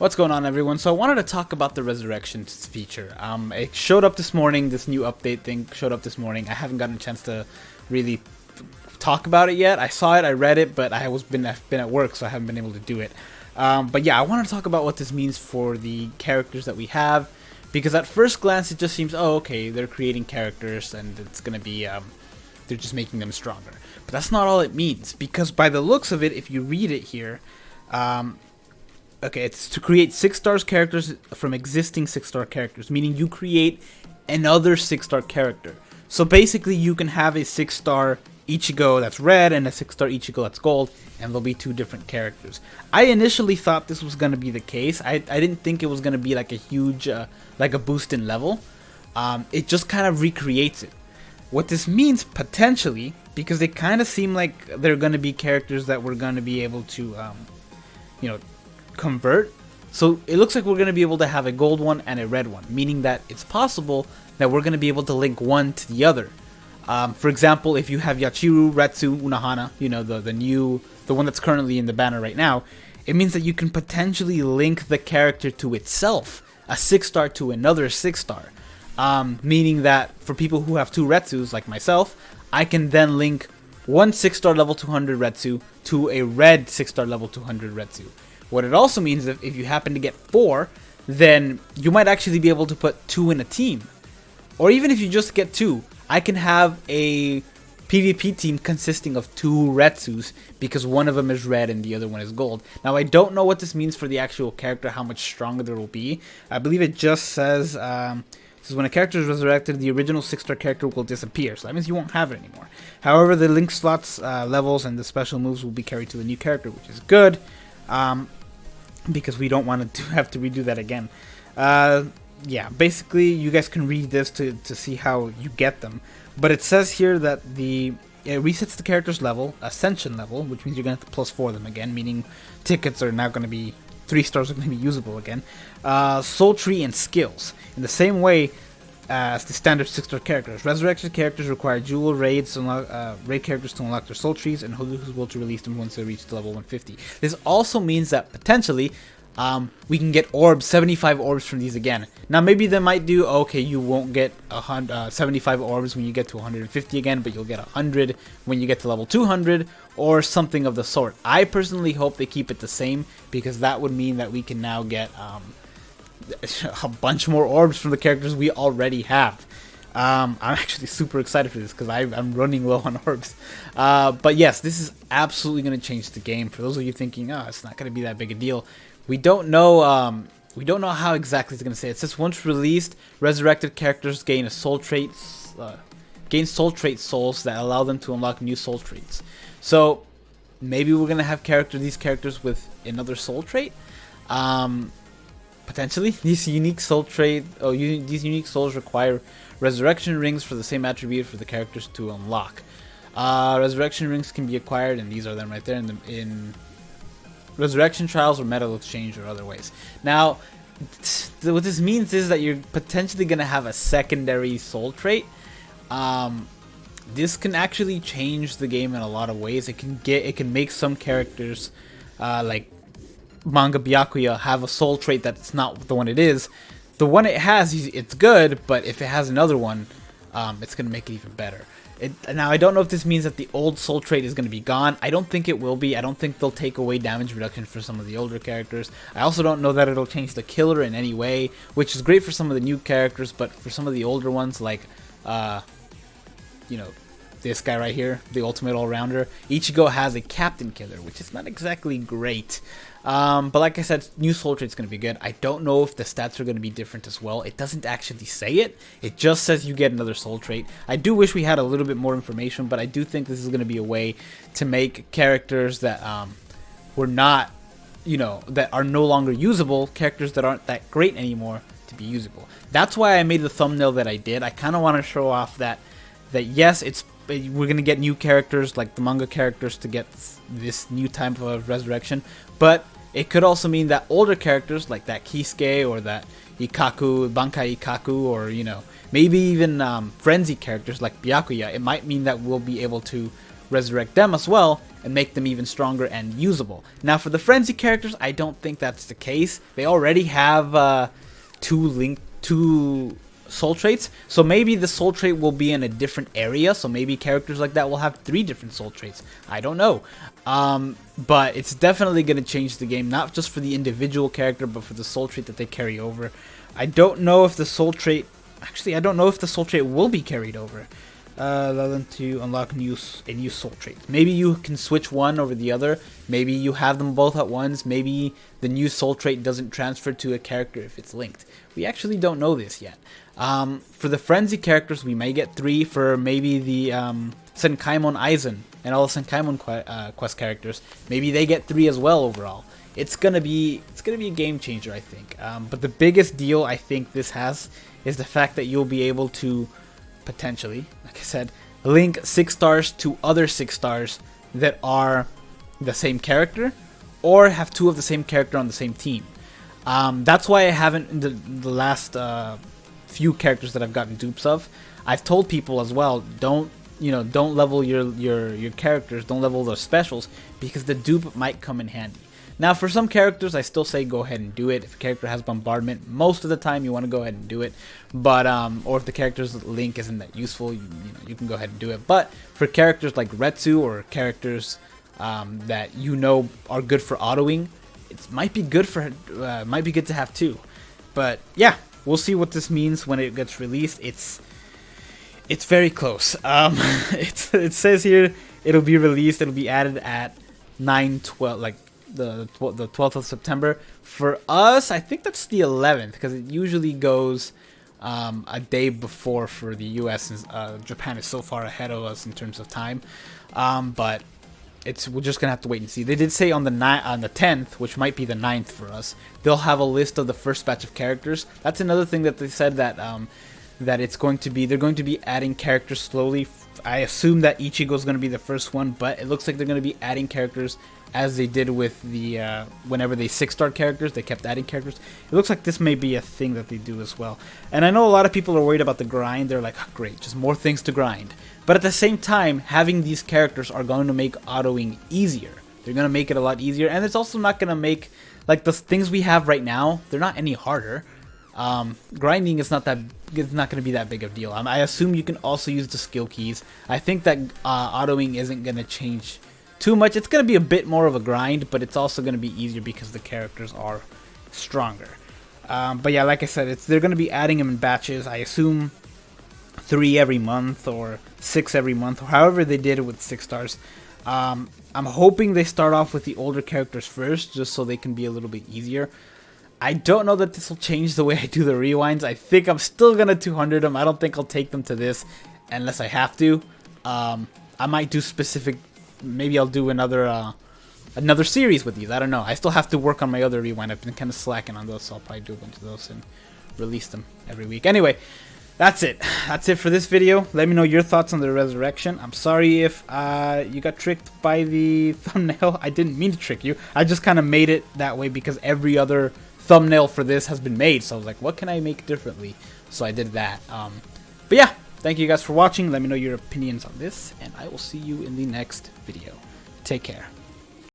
What's going on, everyone? So I wanted to talk about the Resurrections feature. It showed up this morning. This new update thing showed up this morning. I haven't gotten a chance to really talk about it yet. I saw it, I read it, but I've been at work, so I haven't been able to do it. But yeah, I want to talk about what this means for the characters that we have, because at first glance it just seems, oh, okay, they're creating characters and it's gonna be they're just making them stronger. But that's not all it means, because by the looks of it, if you read it here, okay, it's to create 6-star characters from existing 6-star characters, meaning you create another 6-star character. So basically, you can have a 6-star Ichigo that's red and a 6-star Ichigo that's gold, and there'll be two different characters. I initially thought this was going to be the case. I didn't think it was going to be like a huge, like a boost in level. It just kind of recreates it. What this means, potentially, because they kind of seem like they're going to be characters that we're going to be able to, convert. So it looks like we're going to be able to have a gold one and a red one, meaning that it's possible that we're going to be able to link one to the other. For example, if you have Yachiru, Retsu, Unohana, the one that's currently in the banner right now, it means that you can potentially link the character to itself, a 6-star to another 6-star. Meaning that for people who have two Retsus, like myself, I can then link one 6-star level 200 Retsu to a red 6-star level 200 Retsu. What it also means is if you happen to get 4, then you might actually be able to put 2 in a team. Or even if you just get 2, I can have a PvP team consisting of 2 Retsus because one of them is red and the other one is gold. Now, I don't know what this means for the actual character, how much stronger there will be. I believe it just says, when a character is resurrected, the original 6-star character will disappear. So that means you won't have it anymore. However, the link slots, levels, and the special moves will be carried to the new character, which is good. Because we don't want to have to redo that again. Yeah, basically, you guys can read this to see how you get them. But it says here that it resets the character's level, ascension level, which means you're going to have to +4 them again, meaning tickets are now going to be 3 stars are going to be usable again. Soul tree and skills. In the same way as the standard 6-star characters, resurrection characters require jewel raids to unlock, raid characters to unlock their soul trees, and Hoodoo is able to release them once they reach the level 150. This also means that potentially we can get orbs, 75 orbs from these again. Now maybe they might do, okay, you won't get 75 orbs when you get to 150 again, but you'll get 100 when you get to level 200, or something of the sort. I personally hope they keep it the same, because that would mean that we can now get a bunch more orbs from the characters we already have. I'm actually super excited for this because I'm running low on orbs. But yes, this is absolutely going to change the game. For those of you thinking, oh, it's not going to be that big a deal, we don't know. We don't know how exactly it's going to say. It says once released, resurrected characters gain soul trait souls that allow them to unlock new soul traits. So maybe we're going to have these characters with another soul trait. Potentially, these unique souls require resurrection rings for the same attribute for the characters to unlock. Resurrection rings can be acquired, and these are them right there in resurrection trials or metal exchange or other ways. Now, what this means is that you're potentially going to have a secondary soul trait. This can actually change the game in a lot of ways. It can make some characters like Manga Byakuya have a soul trait that's not the one it is. The one it has, it's good, but if it has another one, it's going to make it even better. Now, I don't know if this means that the old soul trait is going to be gone. I don't think it will be. I don't think they'll take away damage reduction for some of the older characters. I also don't know that it'll change the killer in any way, which is great for some of the new characters, but for some of the older ones, like, this guy right here, the ultimate all-rounder, Ichigo has a captain killer, which is not exactly great. But like I said, new soul trait's going to be good. I don't know if the stats are going to be different as well. It doesn't actually say it. It just says you get another soul trait. I do wish we had a little bit more information, but I do think this is going to be a way to make characters that were not, that are no longer usable, characters that aren't that great anymore, to be usable. That's why I made the thumbnail that I did. I kind of want to show off that yes, we're going to get new characters like the manga characters to get this new type of resurrection, but it could also mean that older characters like that Kisuke or that Ikaku, Bankai Ikaku, or maybe even frenzy characters like Byakuya, it might mean that we'll be able to resurrect them as well and make them even stronger and usable. Now for the frenzy characters, I don't think that's the case. They already have two soul traits, so maybe the soul trait will be in a different area, so maybe characters like that will have 3 different soul traits. I don't know. But it's definitely going to change the game, not just for the individual character, but for the soul trait that they carry over. I don't know if the soul trait, actually I don't know if the soul trait will be carried over. Allow them to unlock a new soul trait. Maybe you can switch one over the other. Maybe you have them both at once. Maybe the new soul trait doesn't transfer to a character if it's linked. We actually don't know this yet. For the frenzy characters, we may get 3 for maybe the Senkaimon Aizen and all the Senkaimon quest characters. Maybe they get 3 as well overall. It's gonna be a game changer, I think. But the biggest deal I think this has is the fact that you'll be able to potentially, like I said, link 6 stars to other 6 stars that are the same character or have 2 of the same character on the same team. That's why I haven't, in the last few characters that I've gotten dupes of, I've told people as well, don't level your characters, don't level their specials, because the dupe might come in handy. Now for some characters, I still say go ahead and do it. If a character has bombardment, most of the time you want to go ahead and do it. But or if the character's link isn't that useful, you can go ahead and do it. But for characters like Retsu or characters that are good for autoing, it might be good to have 2. But yeah, we'll see what this means when it gets released. It's very close. It says here it'll be released. It'll be added at 9/12, like the 12th of September. For us, I think that's the 11th, because it usually goes a day before for the US, and Japan is so far ahead of us in terms of time. But we're just gonna have to wait and see. They did say on the 10th, which might be the 9th for us, they'll have a list of the first batch of characters. That's another thing that they said, that that they're going to be adding characters slowly. I assume that Ichigo is going to be the first one, but it looks like they're going to be adding characters as they did with the whenever they 6-star characters, they kept adding characters. It looks like this may be a thing that they do as well. And I know a lot of people are worried about the grind. They're like, oh, great, just more things to grind. But at the same time, having these characters are going to make autoing easier. They're going to make it a lot easier, and it's also not going to make, like, the things we have right now, they're not any harder. Grinding is not going to be that big of a deal. I assume you can also use the skill keys. I think that autoing isn't going to change too much. It's going to be a bit more of a grind, but it's also going to be easier because the characters are stronger. But yeah, like I said, they're going to be adding them in batches. I assume 3 every month or 6 every month, or however they did it with 6 stars. I'm hoping they start off with the older characters first, just so they can be a little bit easier. I don't know that this will change the way I do the rewinds. I think I'm still going to 200 them. I don't think I'll take them to this unless I have to. I might do specific... Maybe I'll do another series with these. I don't know. I still have to work on my other rewind. I've been kind of slacking on those, so I'll probably do a bunch of those and release them every week. Anyway, that's it. That's it for this video. Let me know your thoughts on the resurrection. I'm sorry if you got tricked by the thumbnail. I didn't mean to trick you. I just kind of made it that way because every other thumbnail for this has been made, so I was like, what can I make differently? So I did that. But yeah, thank you guys for watching. Let me know your opinions on this, and I will see you in the next video. Take care.